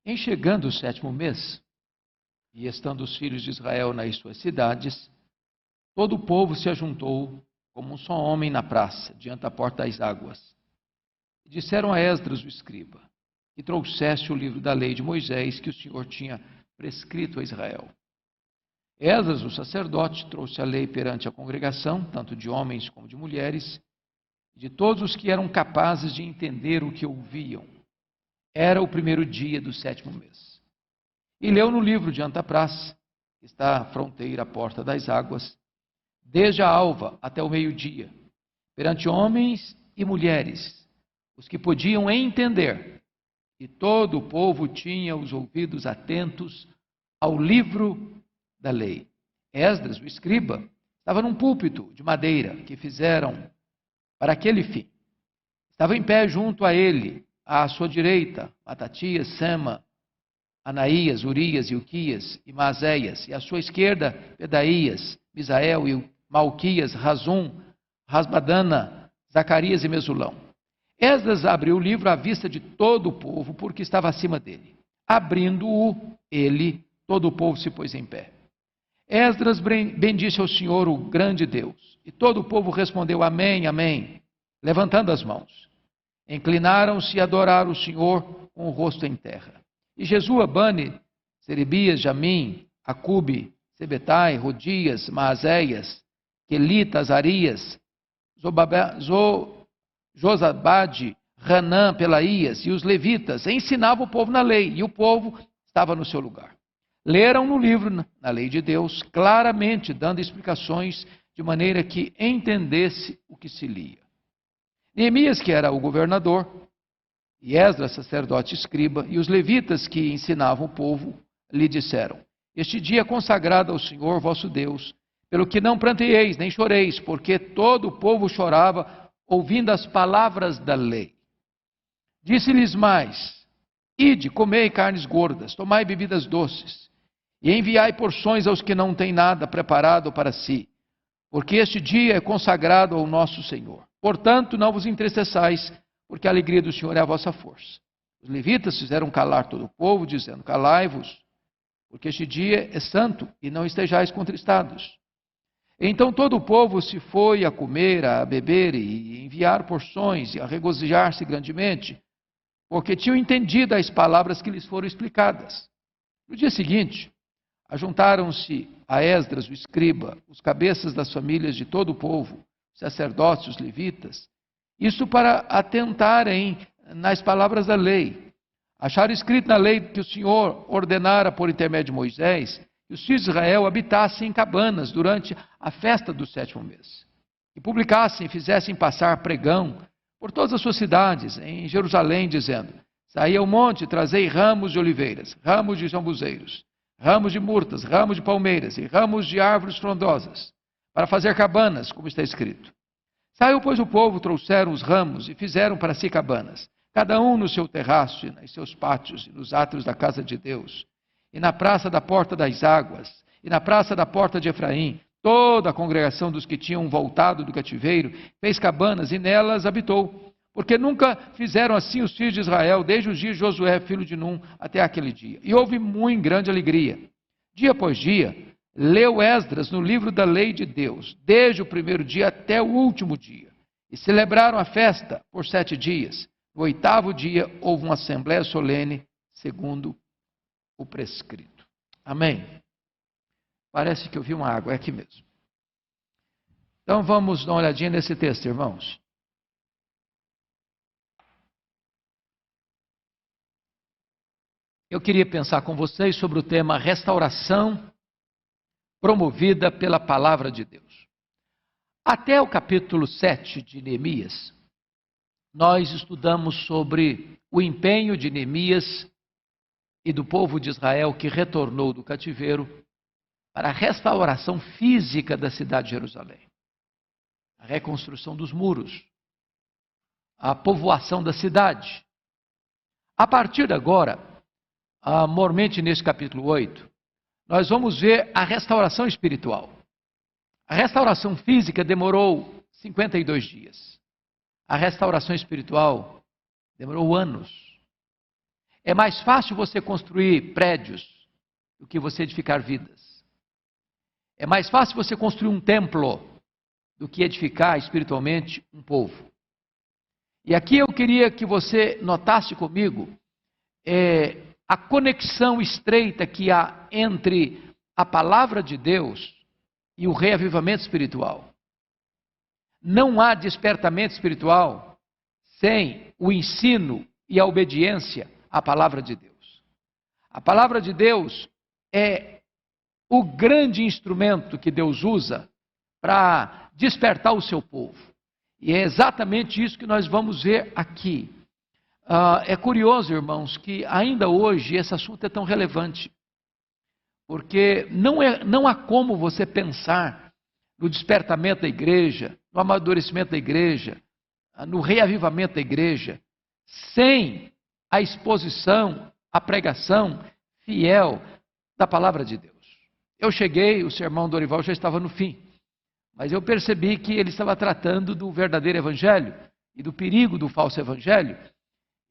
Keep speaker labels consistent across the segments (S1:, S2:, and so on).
S1: Em chegando o 7º mês, e estando os filhos de Israel nas suas cidades, todo o povo se ajuntou como um só homem na praça, diante da porta das águas. E disseram a Esdras, o escriba, que trouxesse o livro da lei de Moisés, que o Senhor tinha prescrito a Israel. Esdras, o sacerdote, trouxe a lei perante a congregação, tanto de homens como de mulheres, de todos os que eram capazes de entender o que ouviam. Era o 1º dia do 7º mês. E leu no livro diante da praça, que está à fronteira à porta das águas, desde a alva até o meio-dia, perante homens e mulheres, os que podiam entender. E todo o povo tinha os ouvidos atentos ao livro da lei. Esdras, o escriba, estava num púlpito de madeira que fizeram para aquele fim. Estava em pé junto a ele, à sua direita, Matatias, Sema, Anaías, Urias, Ilquias e Maazéias, e à sua esquerda, Pedaías, Misael e Malquias, Razum, Rasbadana, Zacarias e Mesulão. Esdras abriu o livro à vista de todo o povo, porque estava acima dele. Abrindo-o, ele, todo o povo se pôs em pé. Esdras bendisse ao Senhor, o grande Deus, e todo o povo respondeu amém, amém, levantando as mãos. Inclinaram-se e adoraram o Senhor com o rosto em terra. E Jesua, Bani, Serebias, Jamim, Acube, Sebetai, Rodias, Maazéias, Quelita, Azarias, Josabade, Hanã, Pelaías e os levitas ensinavam o povo na lei, e o povo estava no seu lugar. Leram no livro, na lei de Deus, claramente dando explicações de maneira que entendesse o que se lia. Neemias, que era o governador, e Esdras, sacerdote e escriba, e os levitas que ensinavam o povo, lhe disseram: este dia é consagrado ao Senhor vosso Deus, pelo que não pranteeis nem choreis, porque todo o povo chorava ouvindo as palavras da lei. Disse-lhes mais: ide, comei carnes gordas, tomai bebidas doces, e enviai porções aos que não têm nada preparado para si, porque este dia é consagrado ao nosso Senhor. Portanto, não vos entristeçais, porque a alegria do Senhor é a vossa força. Os levitas fizeram calar todo o povo, dizendo: calai-vos, porque este dia é santo, e não estejais contristados. Então todo o povo se foi a comer, a beber, e enviar porções, e a regozijar-se grandemente, porque tinham entendido as palavras que lhes foram explicadas. No dia seguinte, ajuntaram-se a Esdras, o escriba, os cabeças das famílias de todo o povo, os sacerdotes, os levitas, isso para atentarem nas palavras da lei. Acharam escrito na lei que o Senhor ordenara por intermédio de Moisés que os filhos de Israel habitassem em cabanas durante a festa do 7º mês, e publicassem e fizessem passar pregão por todas as suas cidades, em Jerusalém, dizendo: saí ao monte, trazei ramos de oliveiras, ramos de jambuzeiros, ramos de murtas, ramos de palmeiras e ramos de árvores frondosas, para fazer cabanas, como está escrito. Saiu, pois, o povo, trouxeram os ramos e fizeram para si cabanas, cada um no seu terraço, e nos seus pátios, e nos átrios da casa de Deus, e na praça da porta das águas, e na praça da porta de Efraim. Toda a congregação dos que tinham voltado do cativeiro fez cabanas e nelas habitou, porque nunca fizeram assim os filhos de Israel, desde os dias de Josué, filho de Num, até aquele dia. E houve muito grande alegria. Dia após dia, leu Esdras no livro da lei de Deus, desde o 1º dia até o último dia. E celebraram a festa por 7 dias. No 8º dia, houve uma assembléia solene, segundo o prescrito. Amém? Parece que eu vi uma água, é aqui mesmo. Então vamos dar uma olhadinha nesse texto, irmãos. Eu queria pensar com vocês sobre o tema restauração promovida pela palavra de Deus. Até o capítulo 7 de Neemias, nós estudamos sobre o empenho de Neemias e do povo de Israel que retornou do cativeiro para a restauração física da cidade de Jerusalém, a reconstrução dos muros, a povoação da cidade. A partir de agora, mormente nesse capítulo 8, nós vamos ver a restauração espiritual. A restauração física demorou 52 dias. A restauração espiritual demorou anos. É mais fácil você construir prédios do que você edificar vidas. É mais fácil você construir um templo do que edificar espiritualmente um povo. E aqui eu queria que você notasse comigo a conexão estreita que há entre a palavra de Deus e o reavivamento espiritual. Não há despertamento espiritual sem o ensino e a obediência à palavra de Deus. A palavra de Deus é o grande instrumento que Deus usa para despertar o seu povo. E é exatamente isso que nós vamos ver aqui. É curioso, irmãos, que ainda hoje esse assunto é tão relevante. Porque não há como você pensar no despertamento da igreja, no amadurecimento da igreja, no reavivamento da igreja, sem a exposição, a pregação fiel da palavra de Deus. Eu cheguei, o sermão do Dorival já estava no fim, mas eu percebi que ele estava tratando do verdadeiro evangelho e do perigo do falso evangelho.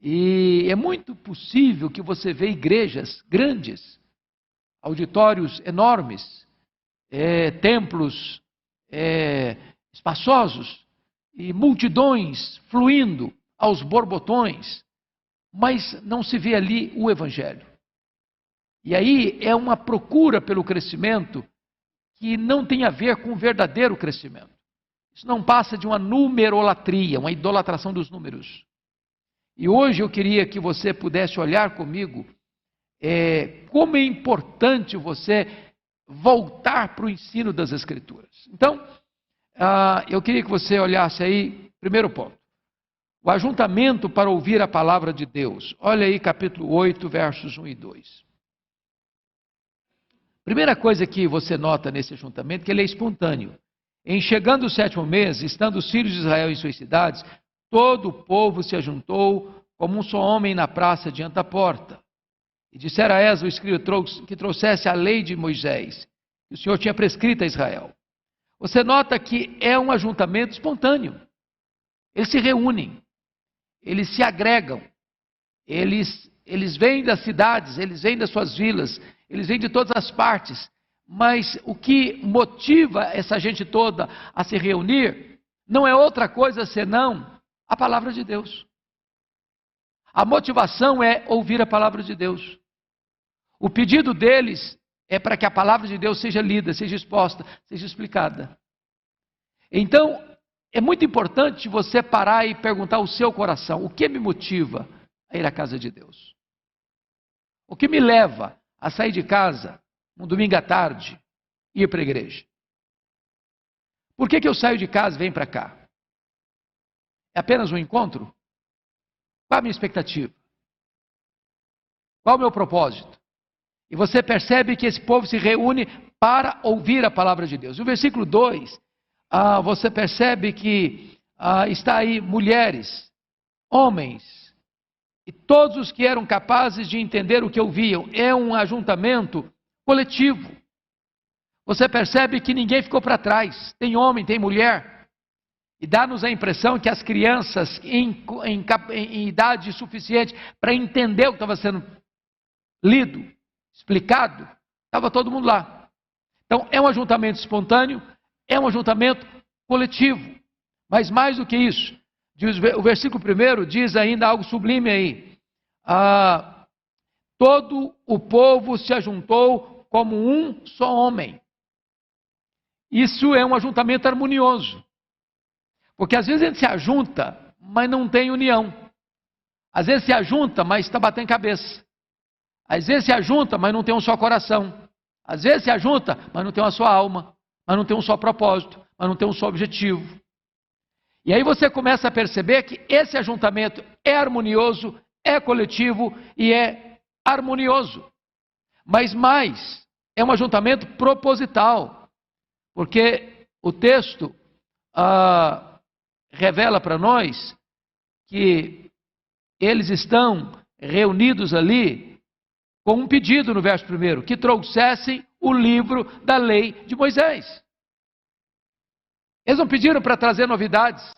S1: E é muito possível que você veja igrejas grandes, auditórios enormes, templos espaçosos e multidões fluindo aos borbotões, mas não se vê ali o evangelho. E aí é uma procura pelo crescimento que não tem a ver com o verdadeiro crescimento. Isso não passa de uma numerolatria, uma idolatração dos números. E hoje eu queria que você pudesse olhar comigo como é importante você voltar para o ensino das Escrituras. Então, eu queria que você olhasse aí, primeiro ponto, o ajuntamento para ouvir a palavra de Deus. Olha aí capítulo 8, versos 1 e 2. Primeira coisa que você nota nesse ajuntamento, que ele é espontâneo. Em chegando o 7º mês, estando os filhos de Israel em suas cidades, todo o povo se ajuntou como um só homem na praça diante da porta. E dissera a Esdras, o escriba, que trouxesse a lei de Moisés, que o Senhor tinha prescrito a Israel. Você nota que é um ajuntamento espontâneo. Eles se reúnem, eles se agregam, eles vêm das cidades, eles vêm das suas vilas, eles vêm de todas as partes. Mas o que motiva essa gente toda a se reunir não é outra coisa senão a palavra de Deus. A motivação é ouvir a palavra de Deus. O pedido deles é para que a palavra de Deus seja lida, seja exposta, seja explicada. Então, é muito importante você parar e perguntar ao seu coração: o que me motiva a ir à casa de Deus? O que me leva a sair de casa um domingo à tarde e ir para a igreja? Por que eu saio de casa e venho para cá? É apenas um encontro? Qual a minha expectativa? Qual o meu propósito? E você percebe que esse povo se reúne para ouvir a palavra de Deus. No versículo 2, você percebe que está aí mulheres, homens, e todos os que eram capazes de entender o que ouviam. É um ajuntamento coletivo. Você percebe que ninguém ficou para trás. Tem homem, tem mulher. E dá-nos a impressão que as crianças em idade suficiente para entender o que estava sendo lido, explicado, estava todo mundo lá. Então é um ajuntamento espontâneo, é um ajuntamento coletivo. Mas mais do que isso, o versículo 1 diz ainda algo sublime aí. Todo o povo se ajuntou como um só homem. Isso é um ajuntamento harmonioso. Porque às vezes a gente se ajunta, mas não tem união. Às vezes se ajunta, mas está batendo cabeça. Às vezes se ajunta, mas não tem um só coração. Às vezes se ajunta, mas não tem uma só alma. Mas não tem um só propósito. Mas não tem um só objetivo. E aí você começa a perceber que esse ajuntamento é harmonioso, é coletivo e é harmonioso. Mas mais, é um ajuntamento proposital. Porque o texto revela para nós que eles estão reunidos ali com um pedido no verso 1, que trouxessem o livro da lei de Moisés. Eles não pediram para trazer novidades.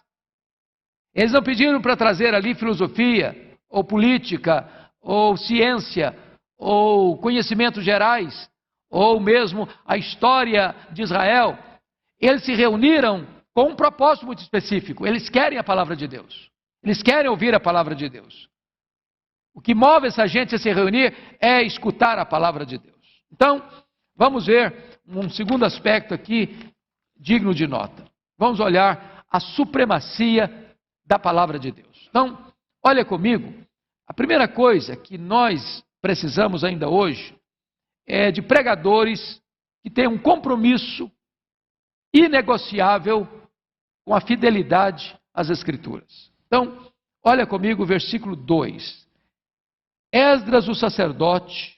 S1: Eles não pediram para trazer ali filosofia, ou política, ou ciência, ou conhecimentos gerais, ou mesmo a história de Israel. Eles se reuniram com um propósito muito específico. Eles querem a palavra de Deus. Eles querem ouvir a palavra de Deus. O que move essa gente a se reunir é escutar a palavra de Deus. Então, vamos ver um segundo aspecto aqui, digno de nota. Vamos olhar a supremacia da palavra de Deus. Então, olha comigo, a primeira coisa que nós precisamos ainda hoje é de pregadores que tenham um compromisso inegociável com a fidelidade às Escrituras. Então, olha comigo o versículo 2. Esdras, o sacerdote,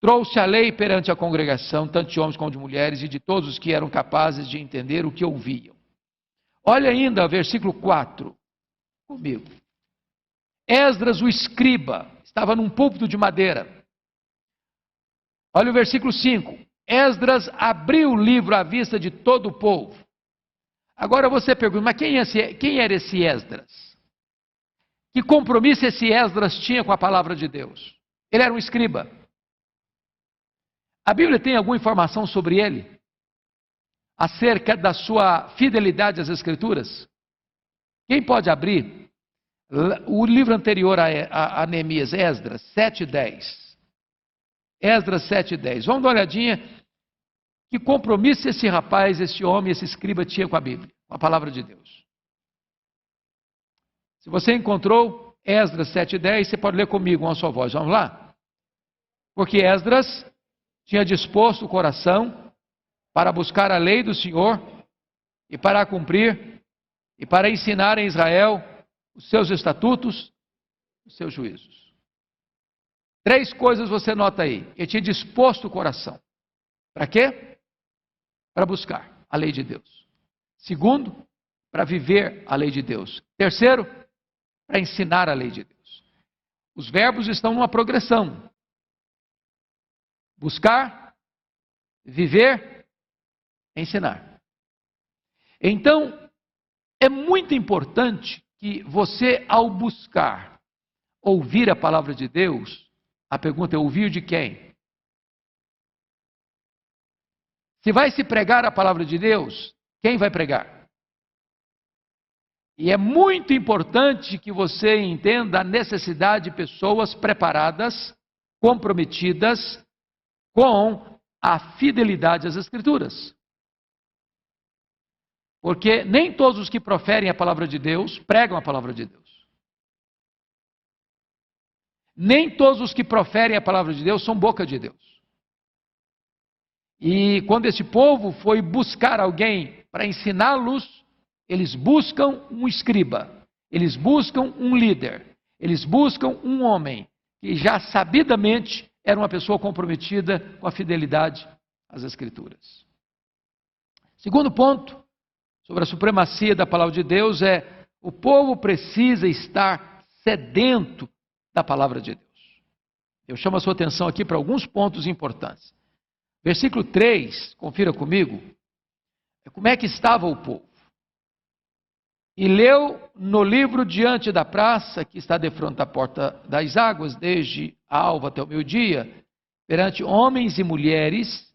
S1: trouxe a lei perante a congregação, tanto de homens como de mulheres, e de todos os que eram capazes de entender o que ouviam. Olha ainda o versículo 4 comigo. Esdras, o escriba, estava num púlpito de madeira. Olha o versículo 5. Esdras abriu o livro à vista de todo o povo. Agora você pergunta, mas quem era esse Esdras? Que compromisso esse Esdras tinha com a palavra de Deus? Ele era um escriba. A Bíblia tem alguma informação sobre ele? Acerca da sua fidelidade às Escrituras? Quem pode abrir o livro anterior a Neemias, Esdras 7:10. Esdras 7:10. Vamos dar uma olhadinha. Que compromisso esse rapaz, esse homem, esse escriba tinha com a Bíblia, com a palavra de Deus. Se você encontrou Esdras 7:10, você pode ler comigo uma só voz. Vamos lá? Porque Esdras tinha disposto o coração para buscar a lei do Senhor e para a cumprir e para ensinar em Israel os seus estatutos, os seus juízos. 3 coisas você nota aí. Ele tinha disposto o coração. Para quê? Para buscar a lei de Deus. Segundo, para viver a lei de Deus. Terceiro, para ensinar a lei de Deus. Os verbos estão numa progressão. Buscar, viver, ensinar. Então, é muito importante que você, ao buscar ouvir a palavra de Deus, a pergunta é: ouvir de quem? Se vai se pregar a palavra de Deus, quem vai pregar? E é muito importante que você entenda a necessidade de pessoas preparadas, comprometidas com a fidelidade às Escrituras. Porque nem todos os que proferem a palavra de Deus pregam a palavra de Deus. Nem todos os que proferem a palavra de Deus são boca de Deus. E quando esse povo foi buscar alguém para ensiná-los, eles buscam um escriba, eles buscam um líder, eles buscam um homem que já sabidamente era uma pessoa comprometida com a fidelidade às Escrituras. Segundo ponto sobre a supremacia da palavra de Deus é: o povo precisa estar sedento da palavra de Deus. Eu chamo a sua atenção aqui para alguns pontos importantes. Versículo 3, confira comigo, como é que estava o povo. E leu no livro diante da praça, que está defronte da porta das águas, desde a alva até o meio-dia, perante homens e mulheres,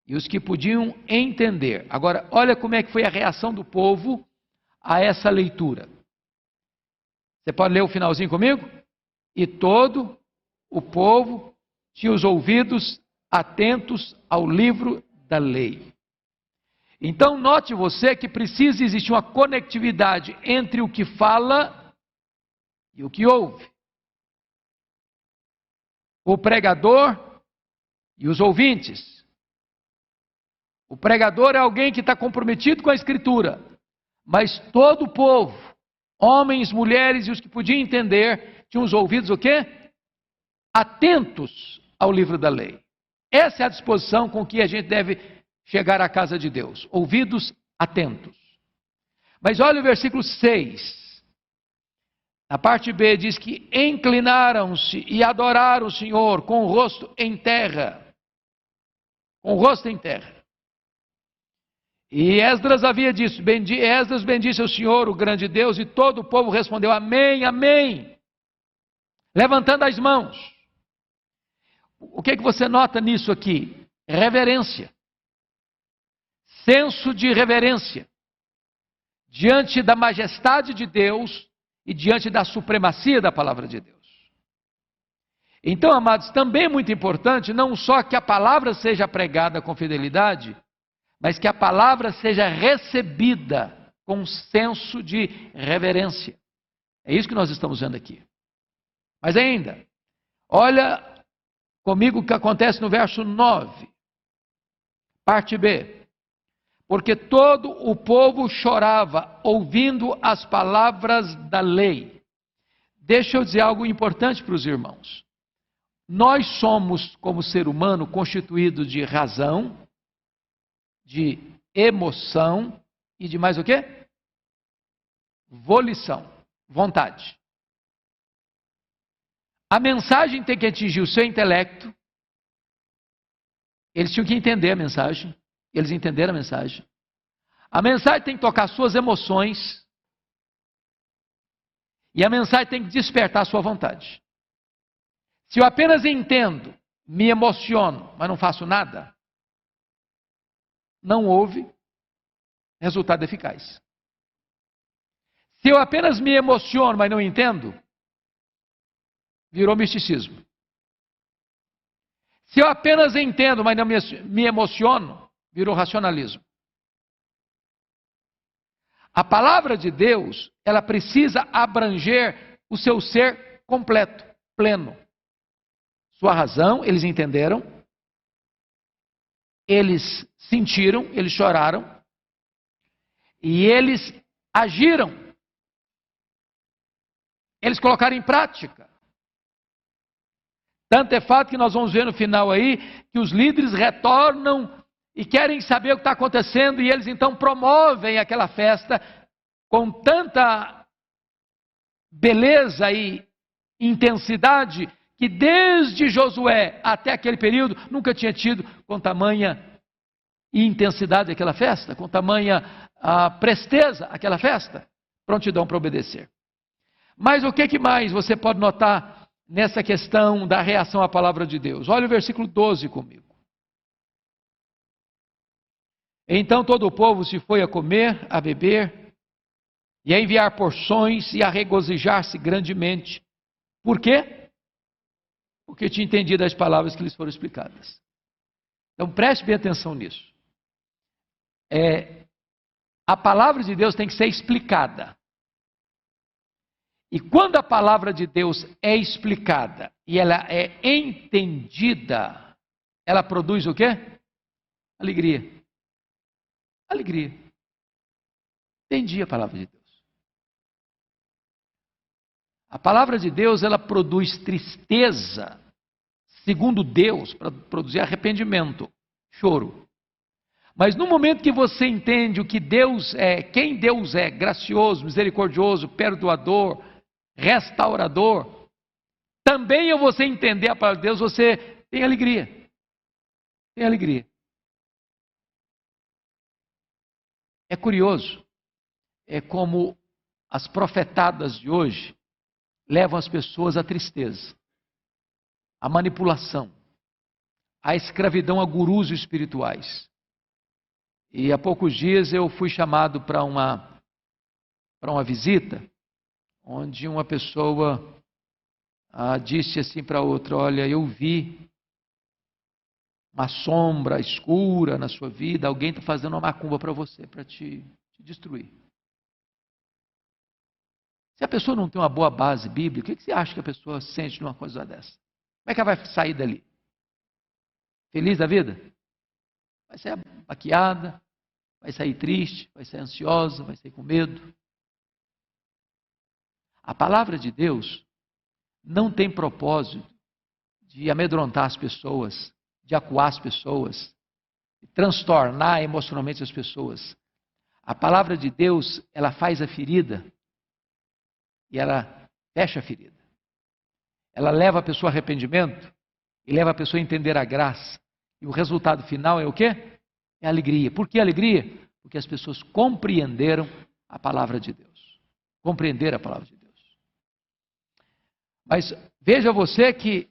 S1: e os que podiam entender. Agora, olha como é que foi a reação do povo a essa leitura. Você pode ler o finalzinho comigo? E todo o povo tinha os ouvidos atentos ao livro da lei. Então, note você que precisa existir uma conectividade entre o que fala e o que ouve. O pregador e os ouvintes. O pregador é alguém que está comprometido com a Escritura, mas todo o povo, homens, mulheres e os que podiam entender, tinham os ouvidos o quê? Atentos ao livro da lei. Essa é a disposição com que a gente deve chegar à casa de Deus. Ouvidos atentos. Mas olha o versículo 6. Na parte B diz que inclinaram-se e adoraram o Senhor com o rosto em terra. Com o rosto em terra. E Esdras havia dito, Esdras bendisse o Senhor, o grande Deus, e todo o povo respondeu: amém, amém. levantando as mãos. O que você nota nisso aqui? Reverência. Senso de reverência. Diante da majestade de Deus e diante da supremacia da palavra de Deus. Então, amados, também é muito importante não só que a palavra seja pregada com fidelidade, mas que a palavra seja recebida com senso de reverência. É isso que nós estamos vendo aqui. Mas ainda, olha comigo o que acontece no verso 9, parte B. Porque todo o povo chorava ouvindo as palavras da lei. Deixa eu dizer algo importante para os irmãos. Nós somos, como ser humano, constituídos de razão, de emoção e de mais o quê? Volição, vontade. A mensagem tem que atingir o seu intelecto. Eles tinham que entender a mensagem. Eles entenderam a mensagem. A mensagem tem que tocar suas emoções. E a mensagem tem que despertar a sua vontade. Se eu apenas entendo, me emociono, mas não faço nada, não houve resultado eficaz. Se eu apenas me emociono, mas não entendo, virou misticismo. Se eu apenas entendo, mas não me emociono, virou racionalismo. A palavra de Deus, ela precisa abranger o seu ser completo, pleno. Sua razão, eles entenderam, eles sentiram, eles choraram, e eles agiram. Eles colocaram em prática. Tanto é fato que nós vamos ver no final aí, que os líderes retornam e querem saber o que está acontecendo, e eles então promovem aquela festa com tanta beleza e intensidade, que desde Josué até aquele período, nunca tinha tido com tamanha intensidade aquela festa, com tamanha presteza aquela festa, prontidão para obedecer. Mas o que mais você pode notar nessa questão da reação à palavra de Deus? Olha o versículo 12 comigo. Então todo o povo se foi a comer, a beber, e a enviar porções, e a regozijar-se grandemente. Por quê? Porque tinha entendido as palavras que lhes foram explicadas. Então preste bem atenção nisso. A palavra de Deus tem que ser explicada. E quando a palavra de Deus é explicada e ela é entendida, ela produz o quê? Alegria. Alegria. Entendi a palavra de Deus. A palavra de Deus, ela produz tristeza, segundo Deus, para produzir arrependimento, choro. Mas no momento que você entende o que Deus é, quem Deus é, gracioso, misericordioso, perdoador, restaurador, também ao você entender a palavra de Deus, você tem alegria. Tem alegria. É curioso, é como as profetadas de hoje levam as pessoas à tristeza, à manipulação, à escravidão a gurus espirituais. E há poucos dias eu fui chamado para uma visita, onde uma pessoa disse assim para outra: olha, eu vi uma sombra escura na sua vida, alguém está fazendo uma macumba para você, para te destruir. Se a pessoa não tem uma boa base bíblica, o que você acha que a pessoa sente numa coisa dessa? Como é que ela vai sair dali? Feliz da vida? Vai sair baqueada, vai sair triste, vai sair ansiosa, vai sair com medo. A palavra de Deus não tem propósito de amedrontar as pessoas, de acuar as pessoas, de transtornar emocionalmente as pessoas. A palavra de Deus, ela faz a ferida e ela fecha a ferida. Ela leva a pessoa a arrependimento e leva a pessoa a entender a graça. E o resultado final é o quê? É alegria. Por que alegria? Porque as pessoas compreenderam a palavra de Deus. Compreenderam a palavra de Deus. Mas veja você que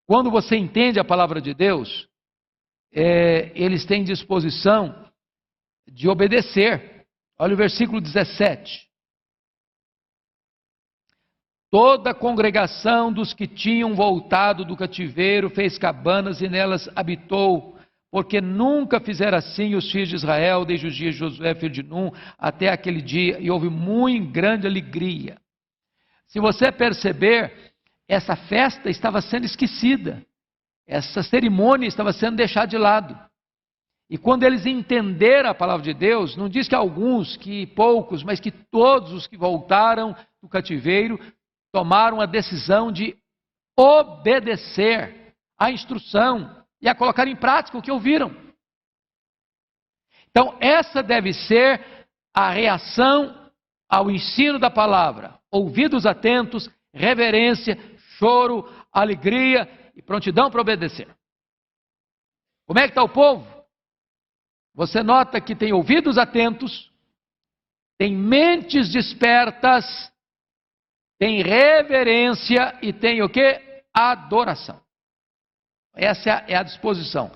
S1: quando você entende a palavra de Deus, eles têm disposição de obedecer. Olha o versículo 17. Toda a congregação dos que tinham voltado do cativeiro fez cabanas e nelas habitou, porque nunca fizeram assim os filhos de Israel, desde os dias de Josué, filho de Num, até aquele dia, e houve muito grande alegria. Se você perceber, essa festa estava sendo esquecida, essa cerimônia estava sendo deixada de lado. E quando eles entenderam a palavra de Deus, não diz que alguns, que poucos, mas que todos os que voltaram do cativeiro tomaram a decisão de obedecer à instrução e a colocar em prática o que ouviram. Então, essa deve ser a reação ao ensino da palavra: ouvidos atentos, reverência, choro, alegria e prontidão para obedecer. Como é que está o povo? Você nota que tem ouvidos atentos, tem mentes despertas, tem reverência e tem o quê? Adoração. Essa é a disposição.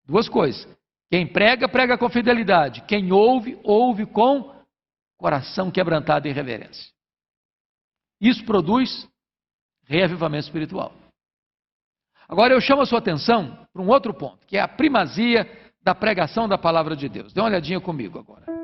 S1: Duas coisas. Quem prega, prega com fidelidade. Quem ouve, ouve com coração quebrantado e reverência. Isso produz reavivamento espiritual. Agora eu chamo a sua atenção para um outro ponto, que é a primazia da pregação da palavra de Deus. Dê uma olhadinha comigo agora.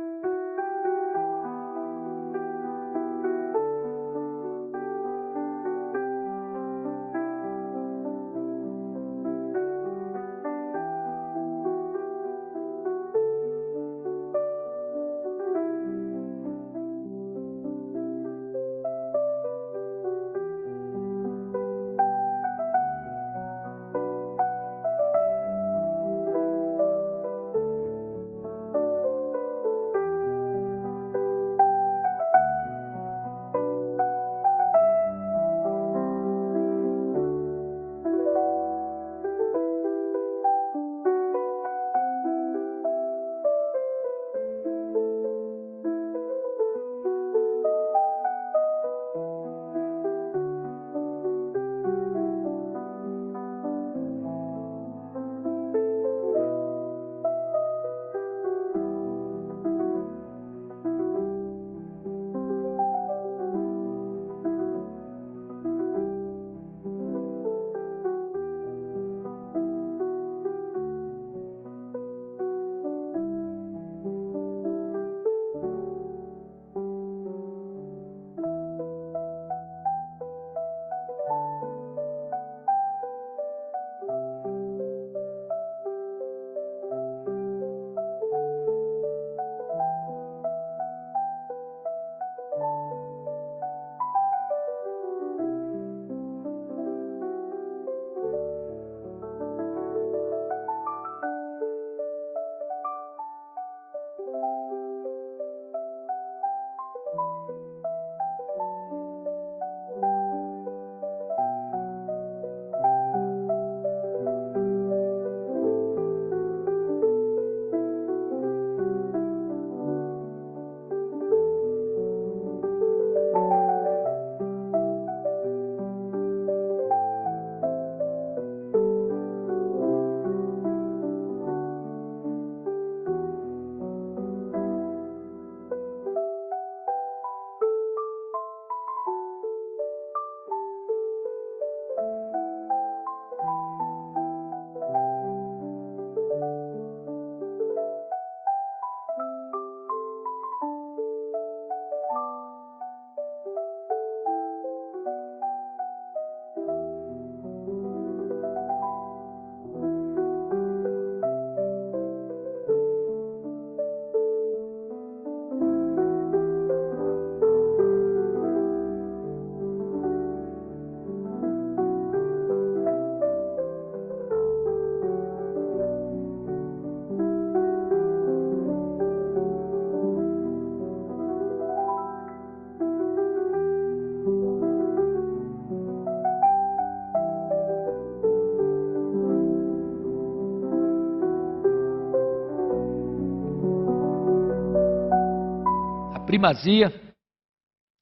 S1: Primazia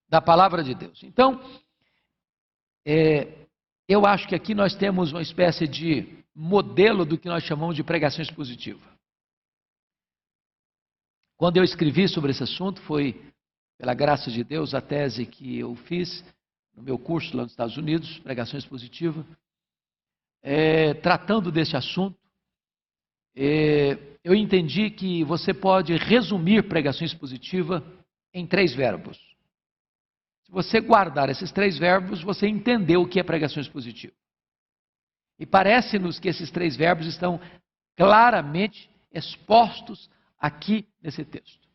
S1: da palavra de Deus. Então, Eu acho que aqui nós temos uma espécie de modelo do que nós chamamos de pregação expositiva. Quando eu escrevi sobre esse assunto, foi, pela graça de Deus, a tese que eu fiz no meu curso lá nos Estados Unidos, pregação expositiva, tratando desse assunto. Eu entendi que você pode resumir pregação expositiva em 3 verbos. Se você guardar esses 3 verbos, você entendeu o que é pregação expositiva. E parece-nos que esses 3 verbos estão claramente expostos aqui nesse texto.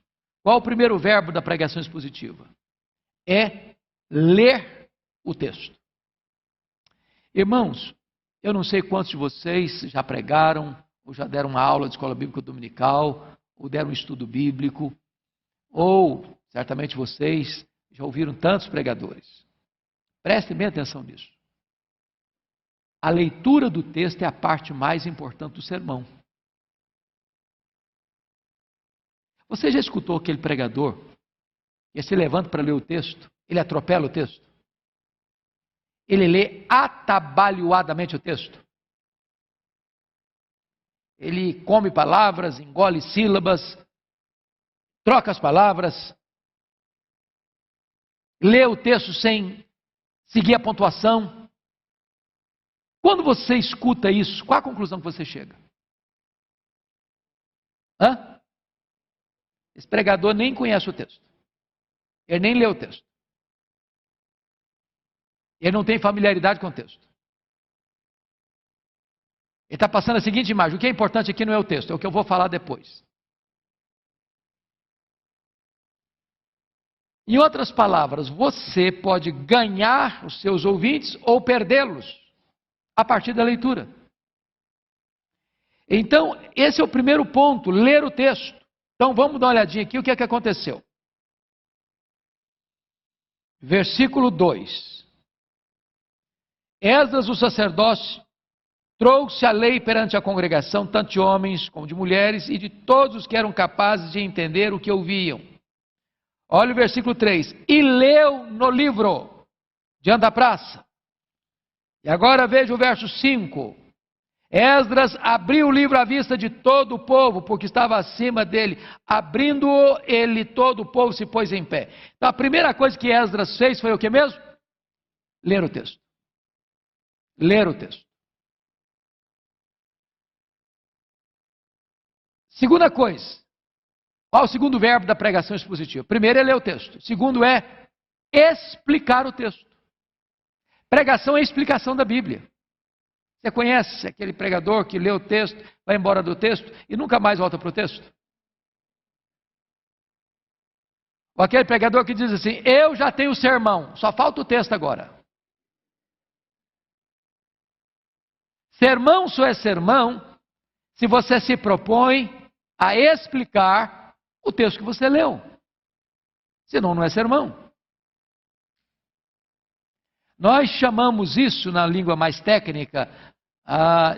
S1: Qual o primeiro verbo da pregação expositiva? É ler o texto. Irmãos, eu não sei quantos de vocês já pregaram, ou já deram uma aula de escola bíblica dominical, ou deram um estudo bíblico, ou certamente vocês já ouviram tantos pregadores. Prestem bem atenção nisso. A leitura do texto é a parte mais importante do sermão. Você já escutou aquele pregador que se levanta para ler o texto, ele atropela o texto? Ele lê atabalhoadamente o texto? Ele come palavras, engole sílabas, troca as palavras, lê o texto sem seguir a pontuação. Quando você escuta isso, qual a conclusão que você chega? Esse pregador nem conhece o texto. Ele nem lê o texto. Ele não tem familiaridade com o texto. Ele está passando a seguinte imagem: o que é importante aqui não é o texto, é o que eu vou falar depois. Em outras palavras, você pode ganhar os seus ouvintes ou perdê-los a partir da leitura. Então, esse é o primeiro ponto, ler o texto. Então, vamos dar uma olhadinha aqui, o que é que aconteceu. Versículo 2. Esdras, o sacerdote, trouxe a lei perante a congregação, tanto de homens como de mulheres, e de todos os que eram capazes de entender o que ouviam. Olha o versículo 3. E leu no livro, diante da praça. E agora veja o verso 5. Esdras abriu o livro à vista de todo o povo, porque estava acima dele. Abrindo-o, ele, todo o povo, se pôs em pé. Então, a primeira coisa que Esdras fez foi o que mesmo? Ler o texto. Ler o texto. Segunda coisa. Qual o segundo verbo da pregação expositiva? Primeiro é ler o texto. Segundo é explicar o texto. Pregação é explicação da Bíblia. Você conhece aquele pregador que lê o texto, vai embora do texto e nunca mais volta para o texto? Ou aquele pregador que diz assim: eu já tenho o sermão, só falta o texto agora. Sermão só é sermão se você se propõe a explicar o texto que você leu. Senão não é sermão. Nós chamamos isso, na língua mais técnica,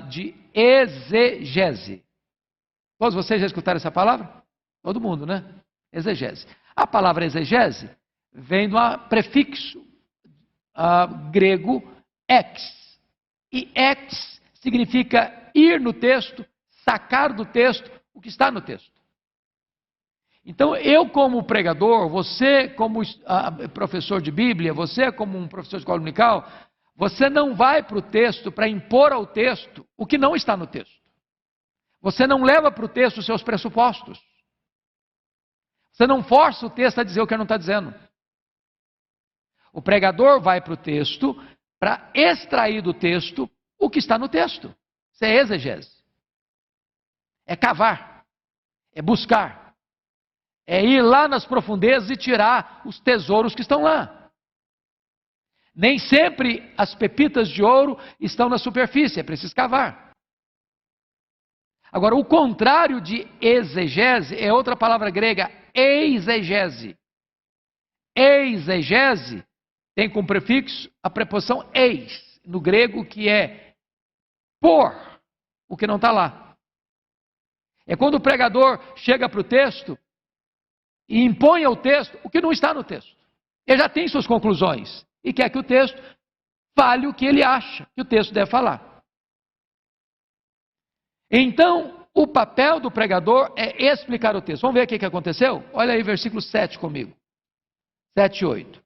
S1: de exegese. Todos vocês já escutaram essa palavra? Todo mundo, né? Exegese. A palavra exegese vem do prefixo grego ex. E ex significa ir no texto, sacar do texto o que está no texto. Então, eu como pregador, você como professor de Bíblia, você como um professor de escola dominical, você não vai para o texto para impor ao texto o que não está no texto. Você não leva para o texto os seus pressupostos. Você não força o texto a dizer o que ele não está dizendo. O pregador vai para o texto para extrair do texto o que está no texto. Isso é exegese. É cavar. É buscar. É ir lá nas profundezas e tirar os tesouros que estão lá. Nem sempre as pepitas de ouro estão na superfície, é preciso cavar. Agora, o contrário de exegese é outra palavra grega, eisegese. Eisegese tem como prefixo a preposição eis, no grego, que é pôr o que não está lá. É quando o pregador chega para o texto e impõe ao texto o que não está no texto. Ele já tem suas conclusões e quer que o texto fale o que ele acha que o texto deve falar. Então, o papel do pregador é explicar o texto. Vamos ver o que aconteceu? Olha aí versículo 7 comigo. 7 e 8.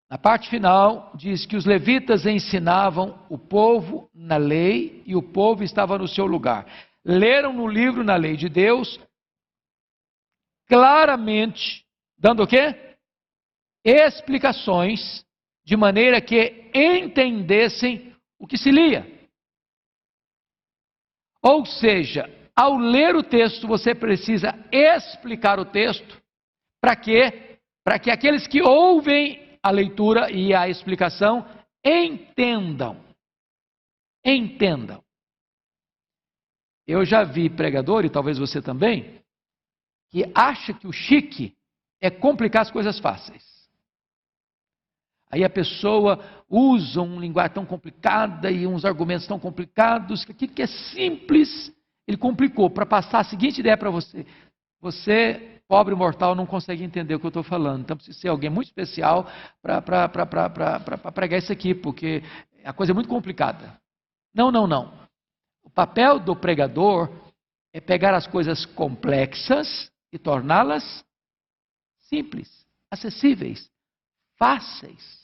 S1: Na parte final, diz que os levitas ensinavam o povo na lei e o povo estava no seu lugar. Leram no livro, na lei de Deus, claramente, dando o quê? Explicações, de maneira que entendessem o que se lia. Ou seja, ao ler o texto, você precisa explicar o texto. Para quê? Para que aqueles que ouvem a leitura e a explicação entendam. Entendam. Eu já vi pregador, e talvez você também, que acha que o chique é complicar as coisas fáceis. Aí a pessoa usa uma linguagem tão complicada e uns argumentos tão complicados, que aquilo que é simples, ele complicou, para passar a seguinte ideia para você. Você, pobre mortal, não consegue entender o que eu estou falando. Então precisa ser alguém muito especial para pregar isso aqui, porque a coisa é muito complicada. Não. O papel do pregador é pegar as coisas complexas e torná-las simples, acessíveis, fáceis.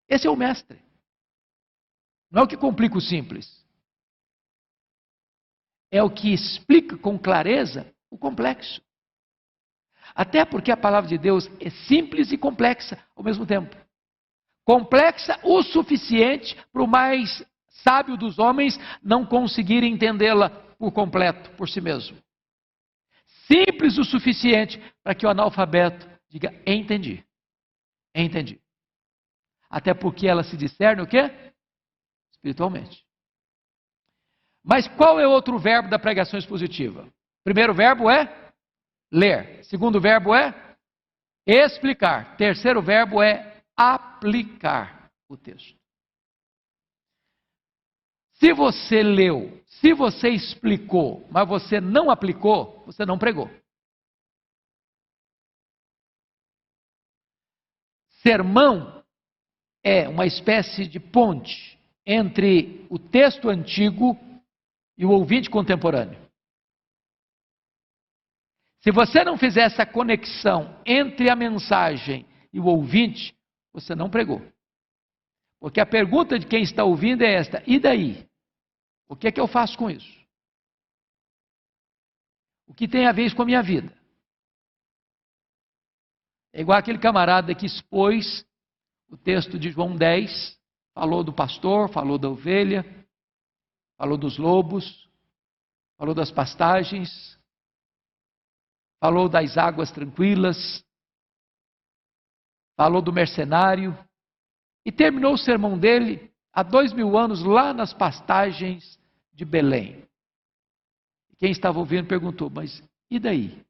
S1: Esse é o mestre. Não é o que complica o simples. É o que explica com clareza o complexo. Até porque a palavra de Deus é simples e complexa ao mesmo tempo. Complexa o suficiente para o mais sábio dos homens não conseguir entendê-la por completo, por si mesmo. Simples o suficiente para que o analfabeto diga, entendi. Entendi. Até porque ela se discerne o quê? Espiritualmente. Mas qual é o outro verbo da pregação expositiva? Primeiro verbo é ler. Segundo verbo é explicar. Terceiro verbo é aplicar o texto. Se você leu, se você explicou, mas você não aplicou, você não pregou. Sermão é uma espécie de ponte entre o texto antigo e o ouvinte contemporâneo. Se você não fizer essa conexão entre a mensagem e o ouvinte, você não pregou. Porque a pergunta de quem está ouvindo é esta: e daí? O que é que eu faço com isso? O que tem a ver isso com a minha vida? É igual aquele camarada que expôs o texto de João 10, falou do pastor, falou da ovelha, falou dos lobos, falou das pastagens, falou das águas tranquilas, falou do mercenário, e terminou o sermão dele há 2000 anos lá nas pastagens de Belém. Quem estava ouvindo perguntou, mas e daí?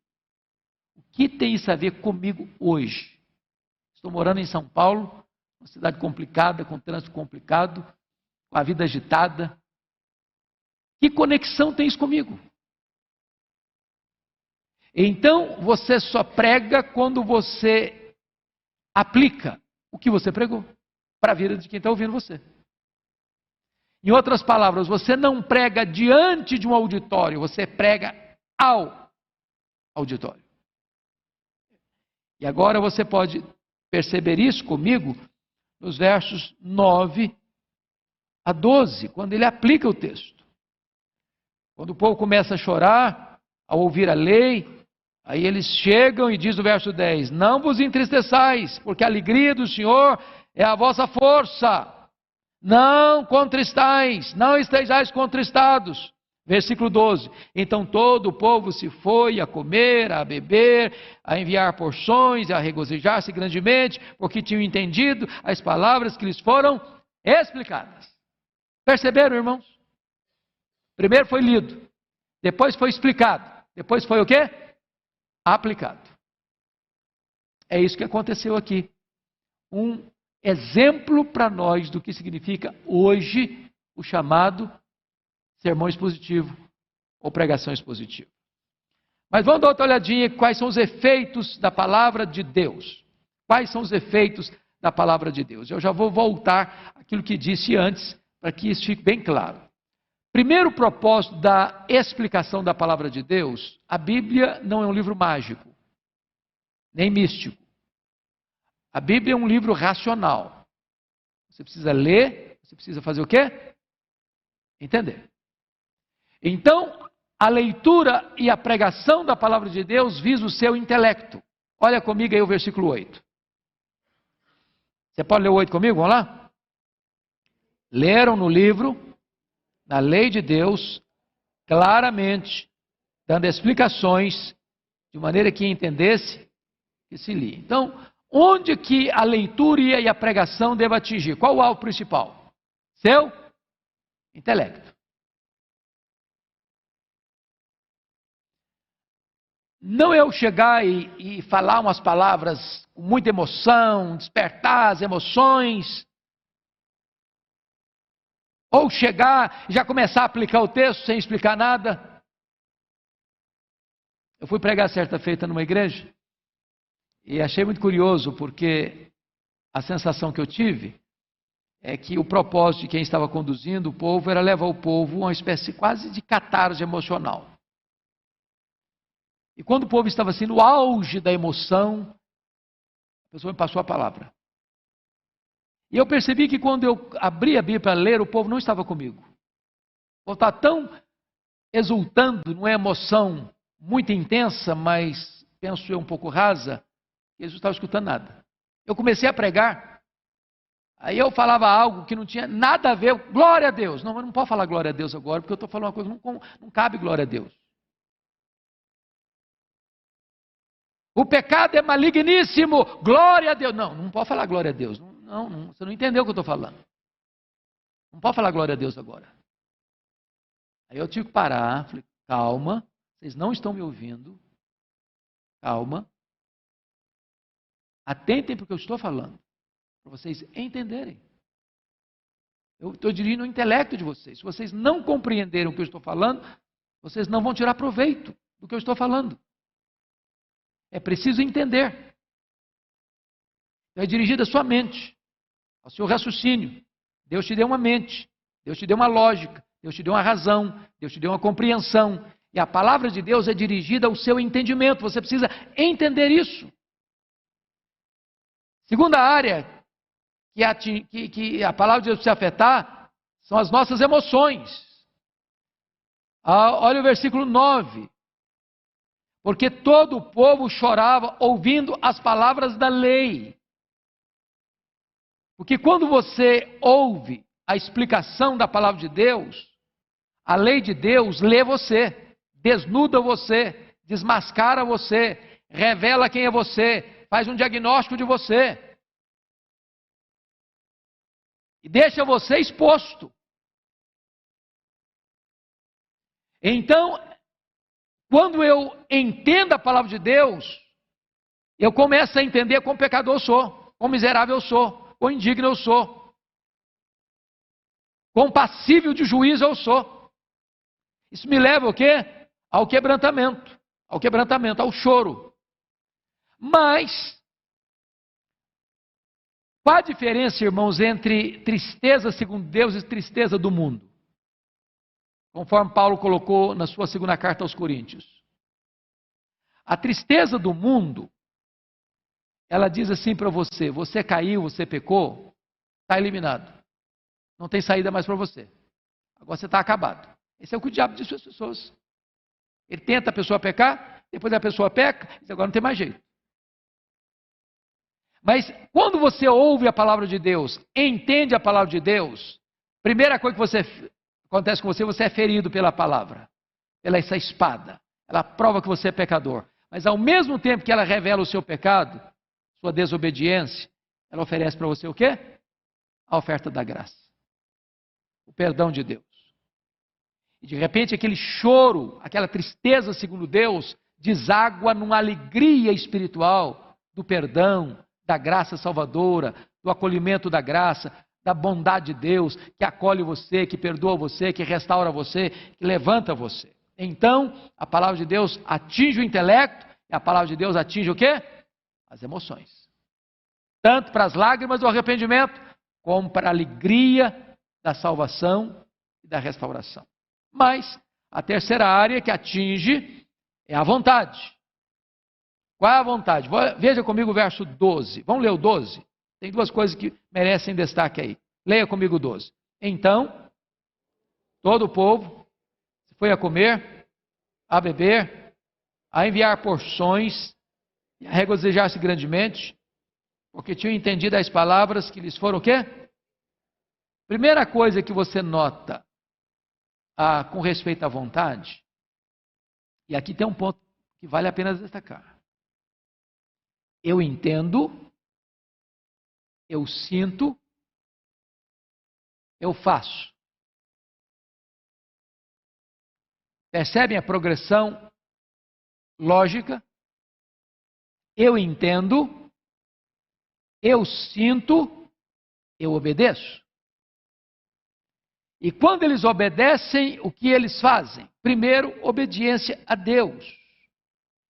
S1: O que tem isso a ver comigo hoje? Estou morando em São Paulo, uma cidade complicada, com trânsito complicado, com a vida agitada. Que conexão tem isso comigo? Então, você só prega quando você aplica o que você pregou para a vida de quem está ouvindo você. Em outras palavras, você não prega diante de um auditório, você prega ao auditório. E agora você pode perceber isso comigo nos versos 9 a 12, quando ele aplica o texto. Quando o povo começa a chorar, ao ouvir a lei, aí eles chegam e diz o verso 10, não vos entristeçais, porque a alegria do Senhor é a vossa força. Não contristais, não estejais contristados. Versículo 12. Então todo o povo se foi a comer, a beber, a enviar porções, a regozijar-se grandemente, porque tinham entendido as palavras que lhes foram explicadas. Perceberam, irmãos? Primeiro foi lido, depois foi explicado, depois foi o quê? Aplicado. É isso que aconteceu aqui. Um exemplo para nós do que significa hoje o chamado sermão expositivo ou pregação expositiva. Mas vamos dar outra olhadinha quais são os efeitos da palavra de Deus. Quais são os efeitos da palavra de Deus. Eu já vou voltar àquilo que disse antes, para que isso fique bem claro. Primeiro propósito da explicação da palavra de Deus: a Bíblia não é um livro mágico, nem místico. A Bíblia é um livro racional. Você precisa ler, você precisa fazer o quê? Entender. Então, a leitura e a pregação da palavra de Deus visa o seu intelecto. Olha comigo aí o versículo 8. Você pode ler o 8 comigo? Vamos lá? Leram no livro, na lei de Deus, claramente, dando explicações, de maneira que entendesse que se lia. Então, onde que a leitura e a pregação devem atingir? Qual o alvo principal? Seu intelecto. Não eu chegar e falar umas palavras com muita emoção, despertar as emoções, ou chegar e já começar a aplicar o texto sem explicar nada. Eu fui pregar certa feita numa igreja e achei muito curioso, porque a sensação que eu tive é que o propósito de quem estava conduzindo o povo era levar o povo a uma espécie quase de catarse emocional. E quando o povo estava assim no auge da emoção, a pessoa me passou a palavra. E eu percebi que quando eu abri a Bíblia para ler, o povo não estava comigo. O povo estava tão exultando numa emoção muito intensa, mas penso eu um pouco rasa, que eles não estavam escutando nada. Eu comecei a pregar, aí eu falava algo que não tinha nada a ver, glória a Deus. Não, mas não pode falar glória a Deus agora, porque eu estou falando uma coisa que não cabe glória a Deus. O pecado é maligníssimo, glória a Deus. Não, não pode falar glória a Deus. Não, você não entendeu o que eu estou falando. Não pode falar glória a Deus agora. Aí eu tive que parar, falei, calma, vocês não estão me ouvindo. Calma. Atentem para o que eu estou falando, para vocês entenderem. Eu estou dirigindo o intelecto de vocês. Se vocês não compreenderem o que eu estou falando, vocês não vão tirar proveito do que eu estou falando. É preciso entender. É dirigida à sua mente, ao seu raciocínio. Deus te deu uma mente, Deus te deu uma lógica, Deus te deu uma razão, Deus te deu uma compreensão. E a palavra de Deus é dirigida ao seu entendimento. Você precisa entender isso. Segunda área que a palavra de Deus precisa afetar são as nossas emoções. Olha o versículo 9. Porque todo o povo chorava ouvindo as palavras da lei. Porque quando você ouve a explicação da palavra de Deus, a lei de Deus lê você, desnuda você, desmascara você, revela quem é você, faz um diagnóstico de você. E deixa você exposto. Então, quando eu entendo a palavra de Deus, eu começo a entender quão pecador eu sou, quão miserável eu sou, quão indigno eu sou, quão passível de juízo eu sou. Isso me leva ao quê? Ao quebrantamento, ao choro. Mas, qual a diferença, irmãos, entre tristeza segundo Deus e tristeza do mundo? Conforme Paulo colocou na sua segunda carta aos Coríntios. A tristeza do mundo, ela diz assim para você: você caiu, você pecou, está eliminado. Não tem saída mais para você. Agora você está acabado. Esse é o que o diabo diz para as pessoas. Ele tenta a pessoa pecar, depois a pessoa peca, e agora não tem mais jeito. Mas quando você ouve a palavra de Deus, entende a palavra de Deus, primeira coisa que acontece com você, você é ferido pela palavra, pela essa espada. Ela prova que você é pecador. Mas ao mesmo tempo que ela revela o seu pecado, sua desobediência, ela oferece para você o quê? A oferta da graça. O perdão de Deus. E de repente aquele choro, aquela tristeza segundo Deus, deságua numa alegria espiritual do perdão, da graça salvadora, do acolhimento da graça, da bondade de Deus, que acolhe você, que perdoa você, que restaura você, que levanta você. Então, a palavra de Deus atinge o intelecto, e a palavra de Deus atinge o quê? As emoções. tanto para as lágrimas do arrependimento, como para a alegria da salvação e da restauração. Mas a terceira área que atinge é a vontade. Qual é a vontade? Veja comigo o verso 12. Vamos ler o 12? Tem duas coisas que merecem destaque aí. Leia comigo o 12. Então, todo o povo foi a comer, a beber, a enviar porções e a regozijar-se grandemente, porque tinham entendido as palavras que lhes foram o quê? Primeira coisa que você nota com respeito à vontade, e aqui tem um ponto que vale a pena destacar. Eu entendo, eu sinto, eu faço. Percebem a progressão lógica? Eu entendo, eu sinto, eu obedeço. E quando eles obedecem, o que eles fazem? Primeiro, obediência a Deus.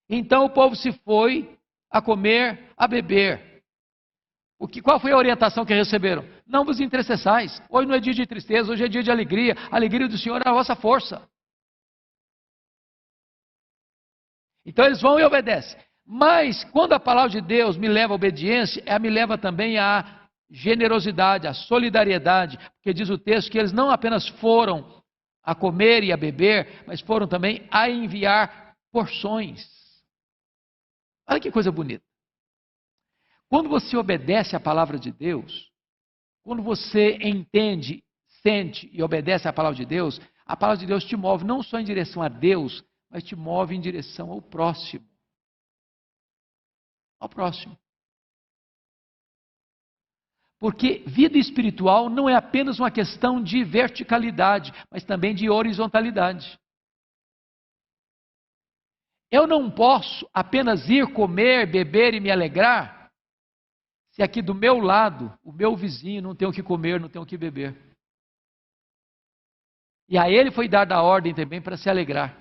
S1: Então o povo se foi a comer, a beber. Qual foi a orientação que receberam? Não vos entristeçais. Hoje não é dia de tristeza, hoje é dia de alegria. A alegria do Senhor é a vossa força. Então eles vão e obedecem. Mas quando a palavra de Deus me leva à obediência, ela me leva também à generosidade, à solidariedade, porque diz o texto que eles não apenas foram a comer e a beber, mas foram também a enviar porções. Olha que coisa bonita. Quando você obedece à palavra de Deus, quando você entende, sente e obedece à palavra de Deus, a palavra de Deus te move não só em direção a Deus, mas te move em direção ao próximo. Ao próximo. Porque vida espiritual não é apenas uma questão de verticalidade, mas também de horizontalidade. Eu não posso apenas ir comer, beber e me alegrar, se aqui do meu lado, o meu vizinho não tem o que comer, não tem o que beber. E a ele foi dada a ordem também para se alegrar.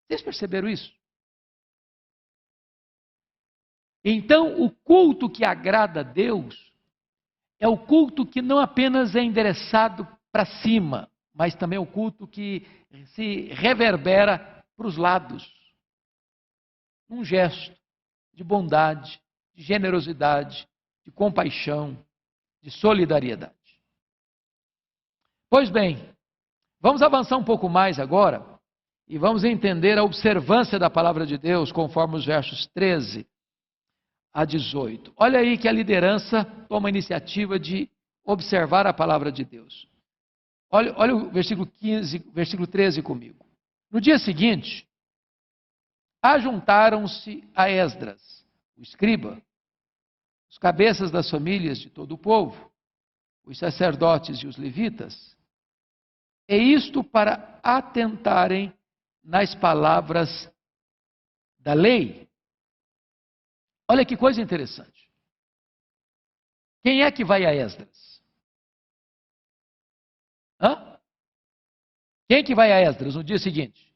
S1: Vocês perceberam isso? Então, o culto que agrada a Deus é o culto que não apenas é endereçado para cima, mas também é o culto que se reverbera para os lados. Um gesto de bondade, de generosidade, de compaixão, de solidariedade. Pois bem, vamos avançar um pouco mais agora e vamos entender a observância da palavra de Deus conforme os versos 13 a 18. Olha aí que a liderança toma a iniciativa de observar a palavra de Deus. Olha o versículo 13 comigo. No dia seguinte, ajuntaram-se a Esdras, o escriba, os cabeças das famílias de todo o povo, os sacerdotes e os levitas, e isto para atentarem nas palavras da lei. Olha que coisa interessante. Quem é que vai a Esdras? Hã? Quem é que vai a Esdras no dia seguinte?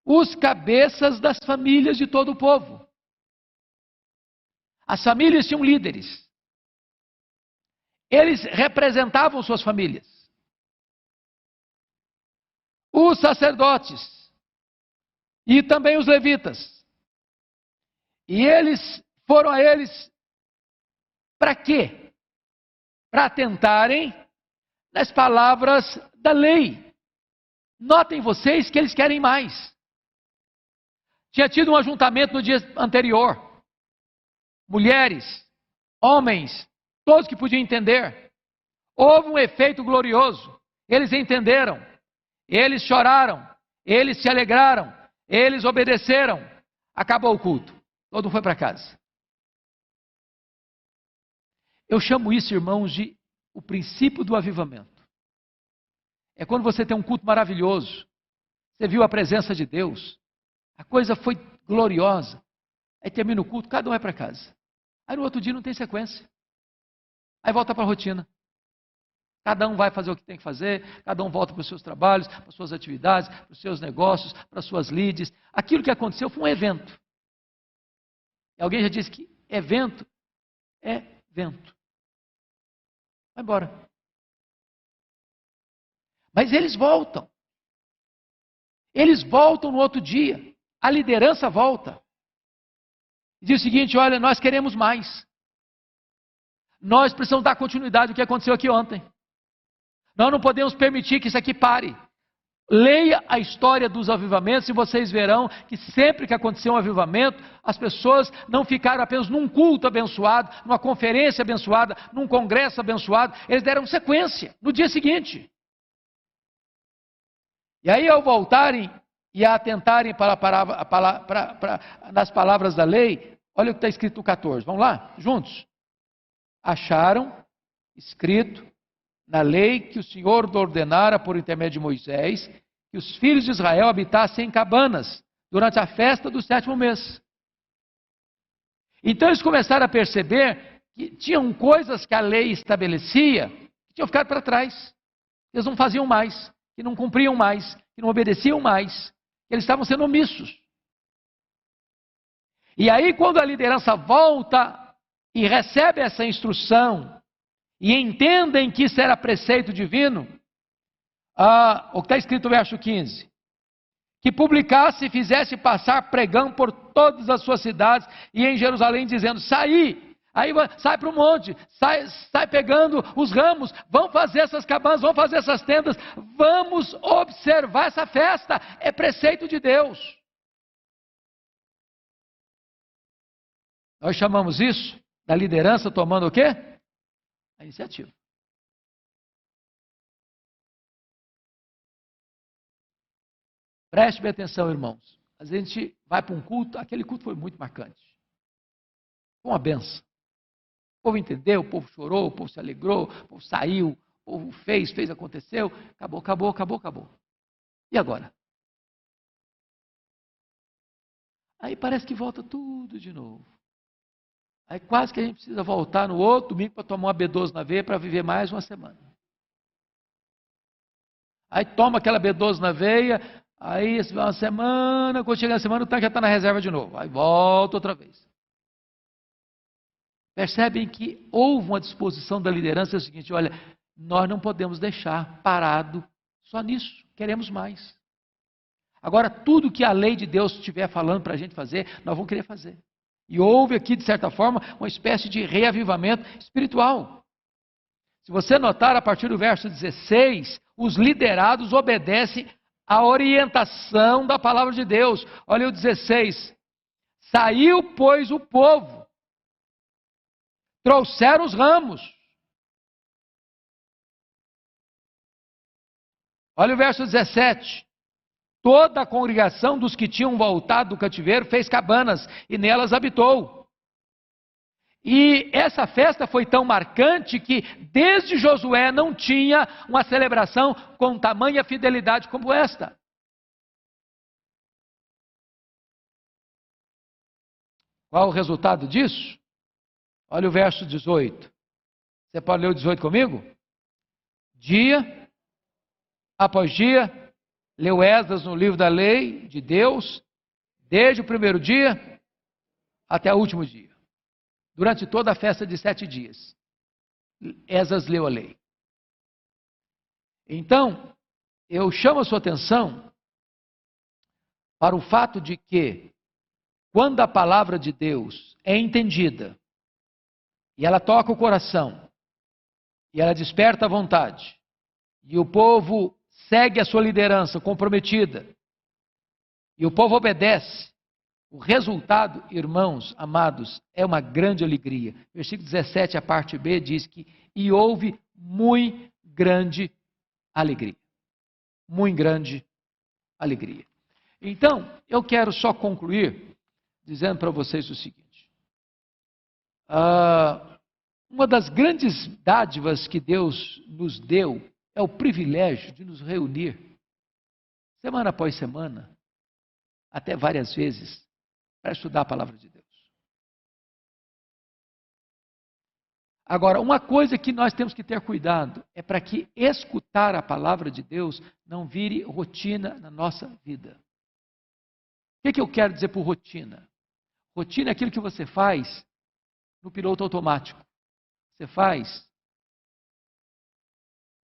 S1: Os cabeças das famílias de todo o povo. As famílias tinham líderes. Eles representavam suas famílias. Os sacerdotes e também os levitas. E eles foram a eles para quê? Para atentarem nas palavras da lei. Notem vocês que eles querem mais. Tinha tido um ajuntamento no dia anterior. Mulheres, homens, todos que podiam entender. Houve um efeito glorioso. Eles entenderam. Eles choraram. Eles se alegraram. Eles obedeceram. Acabou o culto. Todo mundo foi para casa. Eu chamo isso, irmãos, de o princípio do avivamento. É quando você tem um culto maravilhoso. Você viu a presença de Deus. A coisa foi gloriosa. Aí termina o culto, cada um vai para casa. Aí no outro dia não tem sequência. Aí volta para a rotina. Cada um vai fazer o que tem que fazer, cada um volta para os seus trabalhos, para as suas atividades, para os seus negócios, para as suas leads. Aquilo que aconteceu foi um evento. Alguém já disse que é vento? É vento. Vai embora. Mas eles voltam. Eles voltam no outro dia. A liderança volta. Diz o seguinte: olha, nós queremos mais. Nós precisamos dar continuidade ao que aconteceu aqui ontem. Nós não podemos permitir que isso aqui pare. Leia a história dos avivamentos e vocês verão que sempre que aconteceu um avivamento, as pessoas não ficaram apenas num culto abençoado, numa conferência abençoada, num congresso abençoado, eles deram sequência no dia seguinte. E aí, ao voltarem e a atentarem nas palavras da lei, olha o que está escrito no 14. Vamos lá? Juntos. Acharam escrito na lei que o Senhor ordenara por intermédio de Moisés que os filhos de Israel habitassem em cabanas durante a festa do 7º mês. Então eles começaram a perceber que tinham coisas que a lei estabelecia que tinham ficado para trás. Eles não faziam mais, que não cumpriam mais, que não obedeciam mais, que eles estavam sendo omissos. E aí, quando a liderança volta e recebe essa instrução, e entendem que isso era preceito divino, o que está escrito no verso 15, que publicasse e fizesse passar pregão por todas as suas cidades e em Jerusalém, dizendo: saí, aí sai para o monte, sai pegando os ramos, vão fazer essas cabanas, vão fazer essas tendas, vamos observar essa festa, é preceito de Deus. Nós chamamos isso da liderança tomando o quê? A iniciativa. Preste bem atenção, irmãos. Às vezes a gente vai para um culto, aquele culto foi muito marcante. Foi uma benção. O povo entendeu, o povo chorou, o povo se alegrou, o povo saiu, o povo fez, aconteceu, acabou. E agora? Aí parece que volta tudo de novo. Aí quase que a gente precisa voltar no outro domingo para tomar uma B12 na veia para viver mais uma semana. Aí toma aquela B12 na veia, aí uma semana, quando chega na semana o tanque já está na reserva de novo. Aí volta outra vez. Percebem que houve uma disposição da liderança, é o seguinte: olha, nós não podemos deixar parado só nisso, queremos mais. Agora, tudo que a lei de Deus estiver falando para a gente fazer, nós vamos querer fazer. E houve aqui, de certa forma, uma espécie de reavivamento espiritual. Se você notar, a partir do verso 16, os liderados obedecem à orientação da palavra de Deus. Olha o 16. Saiu, pois, o povo, trouxeram os ramos. Olha o verso 17. Toda a congregação dos que tinham voltado do cativeiro fez cabanas e nelas habitou. E essa festa foi tão marcante que desde Josué não tinha uma celebração com tamanha fidelidade como esta. Qual o resultado disso? Olha o verso 18. Você pode ler o 18 comigo? Dia após dia, leu Esdras no livro da lei de Deus, desde o primeiro dia até o último dia. Durante toda a festa de 7 dias, Esdras leu a lei. Então, eu chamo a sua atenção para o fato de que, quando a palavra de Deus é entendida, e ela toca o coração, e ela desperta a vontade, e o povo segue a sua liderança comprometida, e o povo obedece, o resultado, irmãos amados, é uma grande alegria. Versículo 17, a parte B, diz que: e houve muito grande alegria. Muito grande alegria. Então, eu quero só concluir dizendo para vocês o seguinte: uma das grandes dádivas que Deus nos deu é o privilégio de nos reunir, semana após semana, até várias vezes, para estudar a palavra de Deus. Agora, uma coisa que nós temos que ter cuidado é para que escutar a palavra de Deus não vire rotina na nossa vida. O que eu quero dizer por rotina? Rotina é aquilo que você faz no piloto automático. Você faz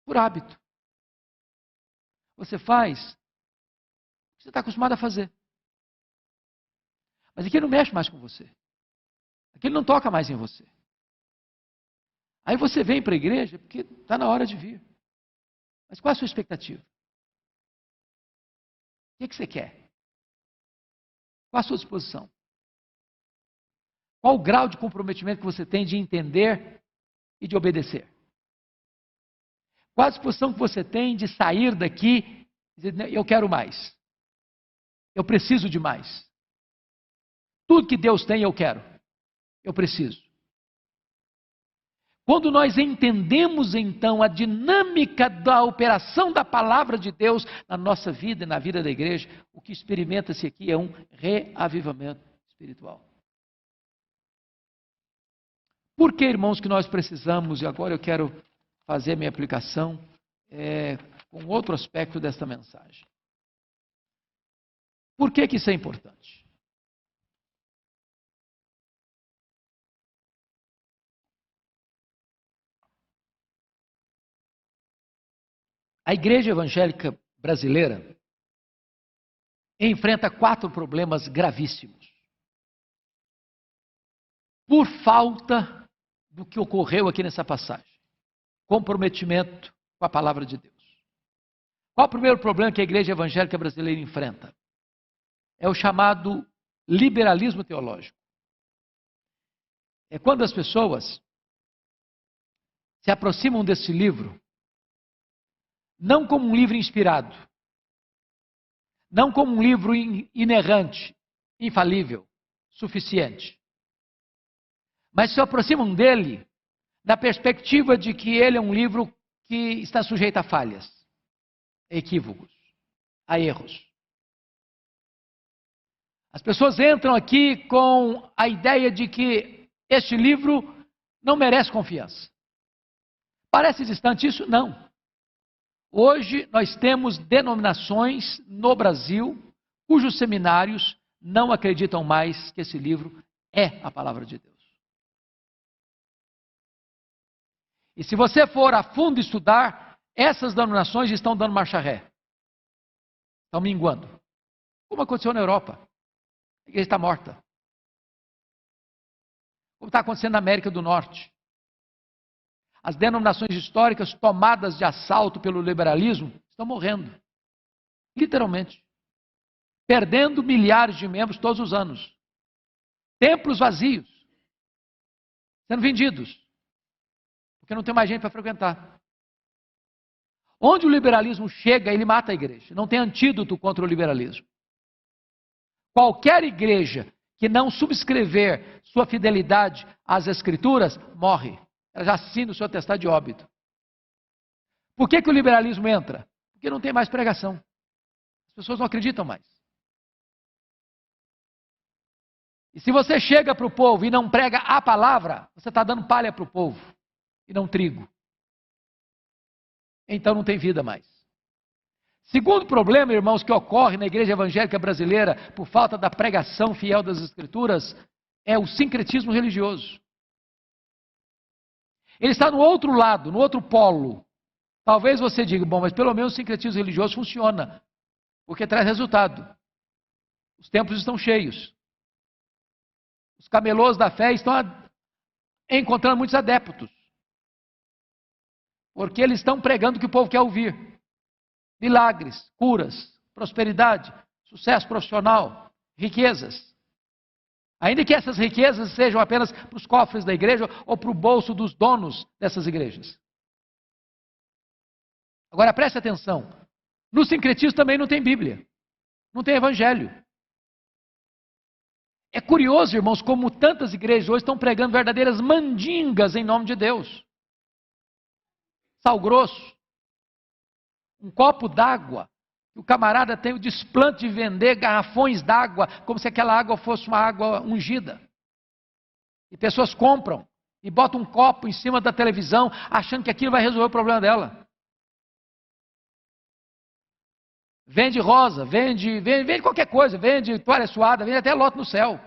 S1: por hábito. Você faz o que você está acostumado a fazer. Mas aquilo não mexe mais com você. Aquilo não toca mais em você. Aí você vem para a igreja porque está na hora de vir. Mas qual é a sua expectativa? O que você quer? Qual a sua disposição? Qual o grau de comprometimento que você tem de entender e de obedecer? Qual a disposição que você tem de sair daqui e dizer, eu quero mais. Eu preciso de mais. Tudo que Deus tem, eu quero. Eu preciso. Quando nós entendemos, então, a dinâmica da operação da palavra de Deus na nossa vida e na vida da igreja, o que experimenta-se aqui é um reavivamento espiritual. Por que, irmãos, que nós precisamos, e agora eu quero fazer a minha aplicação com outro aspecto desta mensagem. Por que isso é importante? A igreja evangélica brasileira enfrenta 4 problemas gravíssimos. Por falta do que ocorreu aqui nessa passagem. Comprometimento com a palavra de Deus. Qual o primeiro problema que a igreja evangélica brasileira enfrenta? É o chamado liberalismo teológico. É quando as pessoas se aproximam desse livro, não como um livro inspirado, não como um livro inerrante, infalível, suficiente, mas se aproximam dele na perspectiva de que ele é um livro que está sujeito a falhas, a equívocos, a erros. As pessoas entram aqui com a ideia de que este livro não merece confiança. Parece distante isso? Não. Hoje nós temos denominações no Brasil cujos seminários não acreditam mais que esse livro é a palavra de Deus. E se você for a fundo estudar, essas denominações estão dando marcha ré. Estão minguando. Como aconteceu na Europa. A igreja está morta. Como está acontecendo na América do Norte. As denominações históricas tomadas de assalto pelo liberalismo estão morrendo. Literalmente. Perdendo milhares de membros todos os anos. Templos vazios. Sendo vendidos. Porque não tem mais gente para frequentar. Onde o liberalismo chega, ele mata a igreja. Não tem antídoto contra o liberalismo. Qualquer igreja que não subscrever sua fidelidade às Escrituras, morre. Ela já assina o seu atestado de óbito. Por que o liberalismo entra? Porque não tem mais pregação. As pessoas não acreditam mais. E se você chega para o povo e não prega a palavra, você está dando palha para o povo e não trigo. Então não tem vida mais. Segundo problema, irmãos, que ocorre na igreja evangélica brasileira por falta da pregação fiel das Escrituras é o sincretismo religioso. Ele está no outro lado, no outro polo. Talvez você diga, bom, mas pelo menos o sincretismo religioso funciona, porque traz resultado. Os templos estão cheios. Os camelôs da fé estão encontrando muitos adeptos. Porque eles estão pregando o que o povo quer ouvir. Milagres, curas, prosperidade, sucesso profissional, riquezas. Ainda que essas riquezas sejam apenas para os cofres da igreja ou para o bolso dos donos dessas igrejas. Agora preste atenção. No sincretismo também não tem Bíblia. Não tem Evangelho. É curioso, irmãos, como tantas igrejas hoje estão pregando verdadeiras mandingas em nome de Deus. Sal grosso. Um copo d'água. O camarada tem o desplante de vender garrafões d'água, como se aquela água fosse uma água ungida. E pessoas compram e botam um copo em cima da televisão, achando que aquilo vai resolver o problema dela. Vende rosa, vende qualquer coisa, vende toalha suada, vende até lote no céu.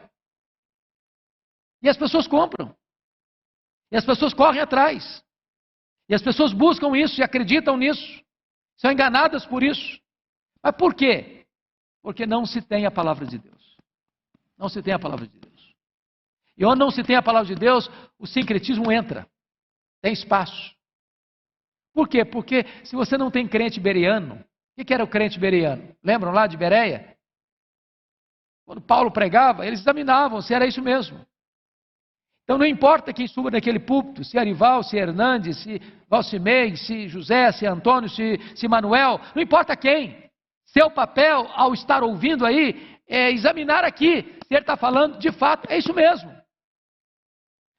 S1: E as pessoas compram. E as pessoas correm atrás. E as pessoas buscam isso e acreditam nisso. São enganadas por isso. Mas por quê? Porque não se tem a palavra de Deus. Não se tem a palavra de Deus. E onde não se tem a palavra de Deus, o sincretismo entra. Tem espaço. Por quê? Porque se você não tem crente bereano, o que era o crente bereano? Lembram lá de Bereia? Quando Paulo pregava, eles examinavam se era isso mesmo. Então não importa quem suba naquele púlpito, se é Arival, se é Hernandes, se Valcimei, se José, se Antônio, se Manuel, não importa quem. Seu papel ao estar ouvindo aí é examinar aqui se ele está falando de fato, é isso mesmo.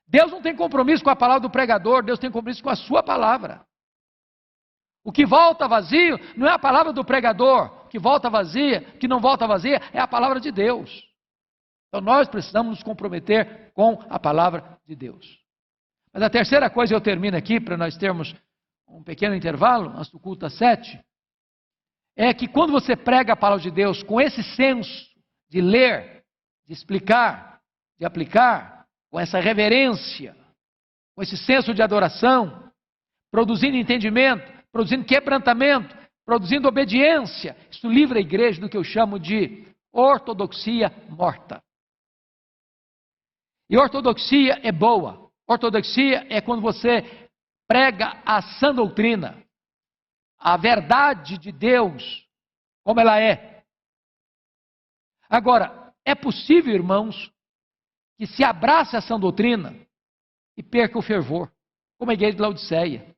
S1: Deus não tem compromisso com a palavra do pregador, Deus tem compromisso com a sua palavra. O que volta vazio não é a palavra do pregador, o que volta vazia, o que não volta vazia é a palavra de Deus. Então nós precisamos nos comprometer com a palavra de Deus. Mas a terceira coisa, eu termino aqui, para nós termos um pequeno intervalo, antes do culto às 7, é que quando você prega a palavra de Deus com esse senso de ler, de explicar, de aplicar, com essa reverência, com esse senso de adoração, produzindo entendimento, produzindo quebrantamento, produzindo obediência, isso livra a igreja do que eu chamo de ortodoxia morta. E ortodoxia é boa. Ortodoxia é quando você prega a sã doutrina, a verdade de Deus, como ela é. Agora, é possível, irmãos, que se abrace a sã doutrina e perca o fervor, como a igreja de Laodiceia.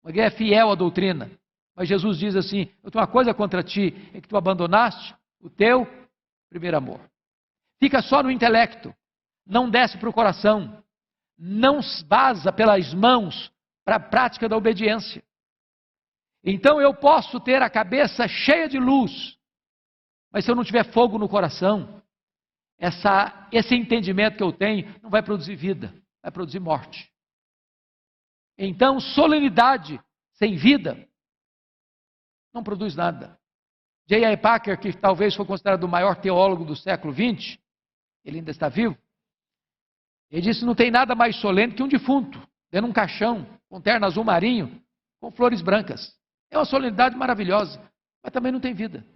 S1: Uma igreja fiel à doutrina. Mas Jesus diz assim, eu tenho uma coisa contra ti, é que tu abandonaste o teu primeiro amor. Fica só no intelecto. Não desce para o coração, não vaza pelas mãos para a prática da obediência. Então eu posso ter a cabeça cheia de luz, mas se eu não tiver fogo no coração, esse entendimento que eu tenho não vai produzir vida, vai produzir morte. Então solenidade sem vida não produz nada. J.I. Packer, que talvez foi considerado o maior teólogo do século XX, ele ainda está vivo, ele disse, não tem nada mais solene que um defunto, dentro de um caixão, com terno azul marinho, com flores brancas. É uma solenidade maravilhosa, mas também não tem vida.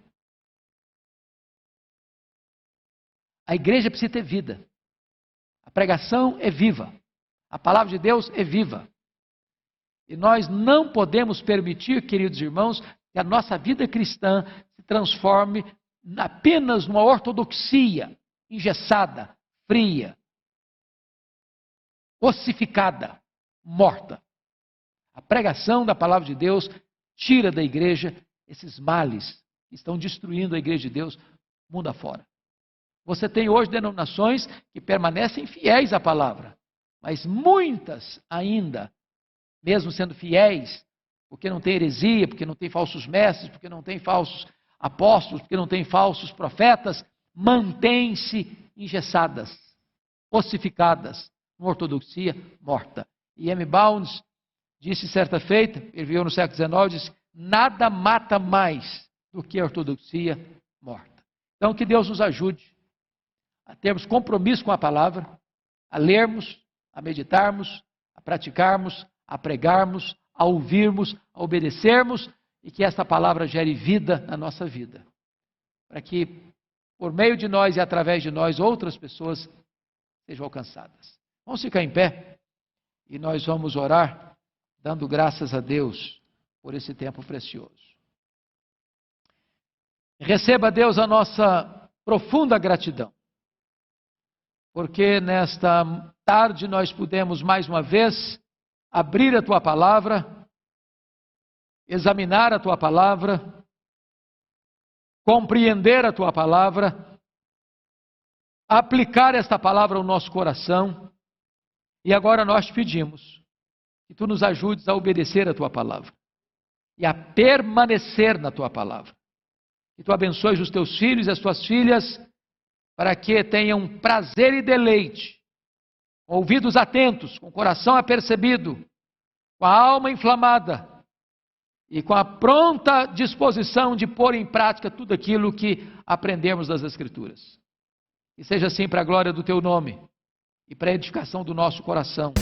S1: A igreja precisa ter vida. A pregação é viva. A palavra de Deus é viva. E nós não podemos permitir, queridos irmãos, que a nossa vida cristã se transforme apenas numa ortodoxia engessada, fria, ossificada, morta. A pregação da palavra de Deus tira da igreja esses males que estão destruindo a igreja de Deus mundo afora. Você tem hoje denominações que permanecem fiéis à palavra, mas muitas ainda, mesmo sendo fiéis, porque não tem heresia, porque não tem falsos mestres, porque não tem falsos apóstolos, porque não tem falsos profetas, mantêm-se engessadas, ossificadas, uma ortodoxia morta. E M. Bounds disse certa feita, ele viveu no século XIX, disse, nada mata mais do que a ortodoxia morta. Então que Deus nos ajude a termos compromisso com a palavra, a lermos, a meditarmos, a praticarmos, a pregarmos, a ouvirmos, a obedecermos, e que esta palavra gere vida na nossa vida. Para que, por meio de nós e através de nós, outras pessoas sejam alcançadas. Vamos ficar em pé e nós vamos orar, dando graças a Deus por esse tempo precioso. Receba, Deus, a nossa profunda gratidão, porque nesta tarde nós pudemos mais uma vez abrir a Tua palavra, examinar a Tua palavra, compreender a Tua palavra, aplicar esta palavra ao nosso coração. E agora nós te pedimos que Tu nos ajudes a obedecer a Tua palavra e a permanecer na Tua palavra. Que Tu abençoes os Teus filhos e as Tuas filhas para que tenham prazer e deleite, com ouvidos atentos, com o coração apercebido, com a alma inflamada e com a pronta disposição de pôr em prática tudo aquilo que aprendemos das Escrituras. Que seja assim para a glória do Teu nome. e para a edificação do nosso coração.